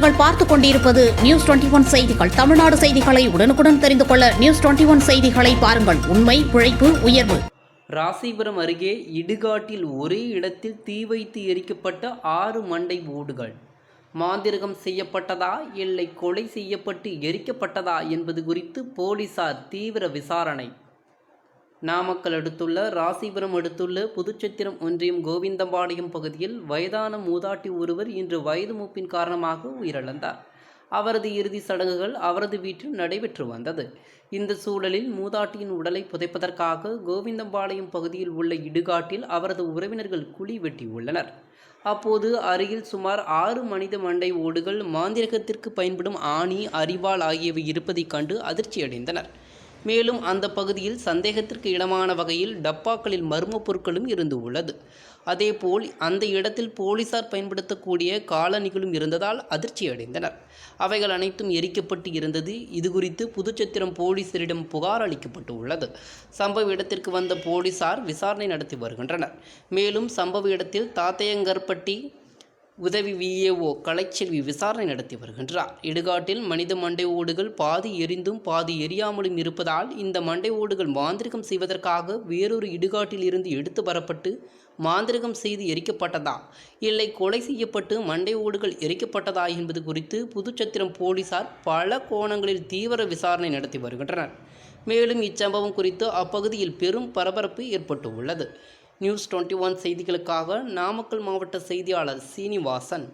நீங்கள் பார்த்துக் கொண்டிருப்பது நியூஸ் 21 செய்திகள். தமிழ்நாடு செய்திகளை உடனுக்குடன் தெரிந்து கொள்ள நியூஸ் 21 செய்திகளை பாருங்கள். உண்மை, உழைப்பு, உயர்வு. ராசிபுரம் அருகே இடுகாட்டில் ஒரே இடத்தில் தீ வைத்து எரிக்கப்பட்ட 6 மண்டை ஓடுகள். மாந்திரகம் செய்யப்பட்டதா இல்லை கொலை செய்யப்பட்டு எரிக்கப்பட்டதா என்பது குறித்து போலீசார் தீவிர விசாரணை. நாமக்கல் அடுத்துள்ள ராசிபுரம் அடுத்துள்ள புதுச்சத்திரம் ஒன்றியம் கோவிந்தம்பாளையம் பகுதியில் வயதான மூதாட்டி ஒருவர் இன்று வயது மூப்பின் காரணமாக உயிரிழந்தார். அவரது இறுதி சடங்குகள் அவரது வீட்டில் நடைபெற்று வந்தது. இந்த சூழலில் மூதாட்டியின் உடலை புதைப்பதற்காக கோவிந்தம்பாளையம் பகுதியில் உள்ள இடுகாட்டில் அவரது உறவினர்கள் குழி வெட்டியுள்ளனர். அப்போது அருகில் சுமார் 6 மனித மண்டை ஓடுகள், மாந்திரகத்திற்கு பயன்படும் ஆணி, அரிவாள் ஆகியவை இருப்பதைக் கண்டு அதிர்ச்சியடைந்தனர். மேலும் அந்த பகுதியில் சந்தேகத்திற்கு இடமான வகையில் டப்பாக்களில் மர்ம பொருட்களும் இருந்து உள்ளது. அதேபோல் அந்த இடத்தில் போலீசார் பயன்படுத்தக்கூடிய காலணிகளும் இருந்ததால் அதிர்ச்சியடைந்தனர். அவைகள் அனைத்தும் எரிக்கப்பட்டு இருந்தது. இதுகுறித்து புதுச்சத்திரம் போலீசாரிடம் புகார் அளிக்கப்பட்டு உள்ளது. சம்பவ இடத்திற்கு வந்த போலீசார் விசாரணை நடத்தி வருகின்றனர். மேலும் சம்பவ இடத்தில் தாத்தையங்கர்பட்டி உதவி விஏஓ கலைச்செல்வி விசாரணை நடத்தி வருகின்றார். இடுகாட்டில் மனித மண்டை ஓடுகள் பாதி எரிந்தும் பாதி எரியாமலும் இருப்பதால் இந்த மண்டை ஓடுகள் மாந்திரிகம் செய்வதற்காக வேறொரு இடுகாட்டில் இருந்து எடுத்து வரப்பட்டு மாந்திரிகம் செய்து எரிக்கப்பட்டதா இல்லை கொலை செய்யப்பட்டு மண்டை ஓடுகள் எரிக்கப்பட்டதா என்பது குறித்து புதுச்சத்திரம் போலீசார் பல கோணங்களில் தீவிர விசாரணை நடத்தி வருகின்றனர். மேலும் இச்சம்பவம் குறித்து அப்பகுதியில் பெரும் பரபரப்பு ஏற்பட்டு உள்ளது. நியூஸ் 21 செய்திகளுக்காக நாமக்கல் மாவட்ட செய்தியாளர் சீனிவாசன்.